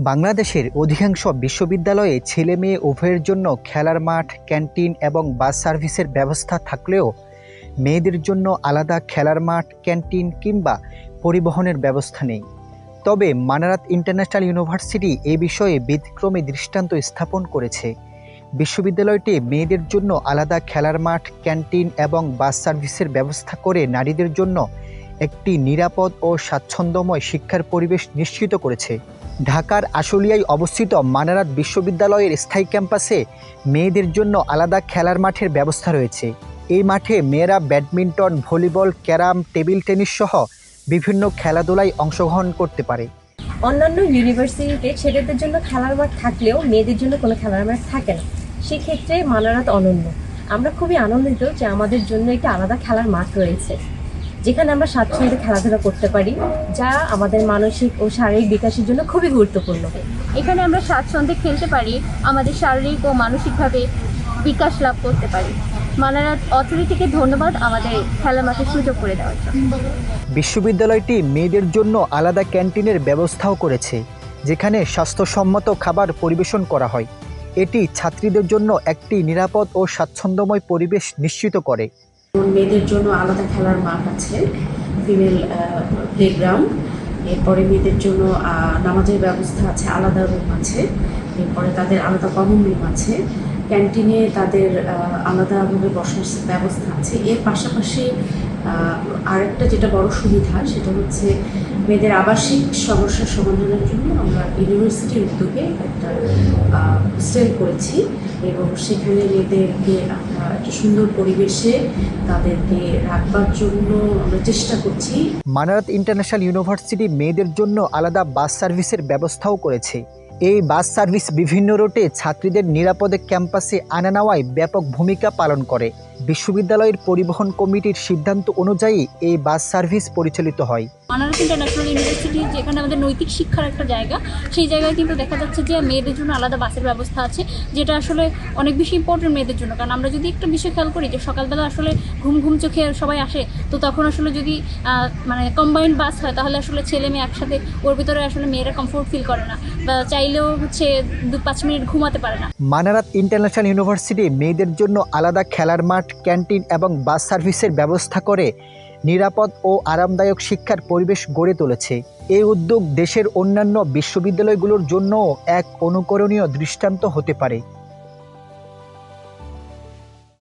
বাংলাদেশের অধিকাংশ বিশ্ববিদ্যালয়ে ছেলে-মেয়ে উভয়ের জন্য খেলার মাঠ, ক্যান্টিন এবং বাস সার্ভিসের ব্যবস্থা থাকলেও মেয়েদের জন্য আলাদা খেলার মাঠ, ক্যান্টিন কিংবা পরিবহনের ব্যবস্থা নেই। তবে মানারাত ইন্টারন্যাশনাল ইউনিভার্সিটি এ বিষয়ে ব্যতিক্রমী দৃষ্টান্ত স্থাপন করেছে। বিশ্ববিদ্যালয়টি মেয়েদের জন্য আলাদা খেলার মাঠ, ক্যান্টিন এবং বাস সার্ভিসের ব্যবস্থা করে নারীদের জন্য একটি নিরাপদ ও স্বাচ্ছন্দ্যময় শিক্ষার পরিবেশ নিশ্চিত করেছে। ঢাকার আশুলিয়ায় অবস্থিত মানারাত বিশ্ববিদ্যালয়ের স্থায়ী ক্যাম্পাসে মেয়েদের জন্য আলাদা খেলার মাঠের ব্যবস্থা রয়েছে। এই মাঠে মেয়েরা badminton, volleyball, carrom, table tennis সহ বিভিন্ন খেলাধুলায় অংশগ্রহণ করতে পারে। অন্যান্য ইউনিভার্সিটিতে ছেলেদের জন্য খেলার মাঠ থাকলেও মেয়েদের জন্য কোনো খেলার মাঠ থাকে না। সেক্ষেত্রে মানারাত অনন্য। আমরা খুবই আনন্দিত যে আমাদের জন্য একটি আলাদা খেলার মাঠ রয়েছে, যেখানে আমরা স্বাচ্ছন্দ্যে খেলাধুলা করতে পারি, যা আমাদের মানসিক ও শারীরিক বিকাশের জন্য খুবই গুরুত্বপূর্ণ। এখানে আমরা স্বাচ্ছন্দ্যে খেলতে পারি, আমাদের শারীরিক ও মানসিকভাবে বিকাশ লাভ করতে পারি। মানারাত অথরিটিকে ধন্যবাদ আমাদের খেলার মাঠে সুযোগ করে দেওয়ার জন্য। বিশ্ববিদ্যালয়টি মেয়েদের জন্য আলাদা ক্যান্টিনের ব্যবস্থাও করেছে, যেখানে স্বাস্থ্যসম্মত খাবার পরিবেশন করা হয়। এটি ছাত্রীদের জন্য একটি নিরাপদ ও স্বাচ্ছন্দ্যময় পরিবেশ নিশ্চিত করে। মেয়েদের জন্য আলাদা খেলার মাঠ আছে, ফিমেল প্লেগ্রাউন্ড। এরপরে মেয়েদের জন্য নামাজের ব্যবস্থা আছে, আলাদা রুম আছে। এরপরে তাদের আলাদা কমন রুম আছে। ক্যান্টিনে তাদের আলাদাভাবে বসার ব্যবস্থা আছে। এর পাশাপাশি আরেকটা যেটা বড় সুবিধা, সেটা হচ্ছে মেয়েদের আবাসিক সমস্যার সমাধানের জন্য আমরা ইউনিভার্সিটির উদ্যোগে একটা হোস্টেল করেছি এবং সেখানে মেয়েদেরকে আমরা একটা সুন্দর পরিবেশে তাদেরকে রাখবার জন্য আমরা চেষ্টা করছি। মানারাত ইন্টারন্যাশনাল ইউনিভার্সিটি মেয়েদের জন্য আলাদা বাস সার্ভিসের ব্যবস্থাও করেছে। এই বাস সার্ভিস বিভিন্ন রুটে ছাত্রীদের নিরাপদে ক্যাম্পাসে আনা নেওয়ায় ব্যাপক ভূমিকা পালন করে। বিশ্ববিদ্যালয়ের পরিবহন কমিটির সিদ্ধান্ত অনুযায়ী এই বাস সার্ভিস পরিচালিত হয়। মানারাত ইন্টারন্যাশনাল ইউনিভার্সিটি যেখানে আমাদের নৈতিক শিক্ষার একটা জায়গা, সেই জায়গায় কিন্তু দেখা যাচ্ছে যে মেয়েদের জন্য আলাদা বাসের ব্যবস্থা আছে, যেটা আসলে অনেক বেশি ইম্পর্টেন্ট মেয়েদের জন্য। কারণ আমরা যদি একটা বিষয় খেয়াল করি যে সকালবেলা আসলে ঘুম চোখে সবাই আসে, তো তখন আসলে যদি কম্বাইন্ড বাস হয় তাহলে আসলে ছেলে মেয়ে একসাথে, ওর ভিতরে আসলে মেয়েরা কমফোর্ট ফিল করে না, বা চাইলেও 2-5 মিনিট ঘুমাতে পারে না। মানারাত ইন্টারন্যাশনাল ইউনিভার্সিটি মেয়েদের জন্য আলাদা খেলার মাঠ, ক্যান্টিন এবং বাস সার্ভিসের ব্যবস্থা করে নিরাপদ ও আরামদায়ক শিক্ষার পরিবেশ গড়ে তুলেছে। এই উদ্যোগ দেশের অন্যান্য বিশ্ববিদ্যালয়গুলোর জন্যও এক অনুকরণীয় দৃষ্টান্ত হতে পারে।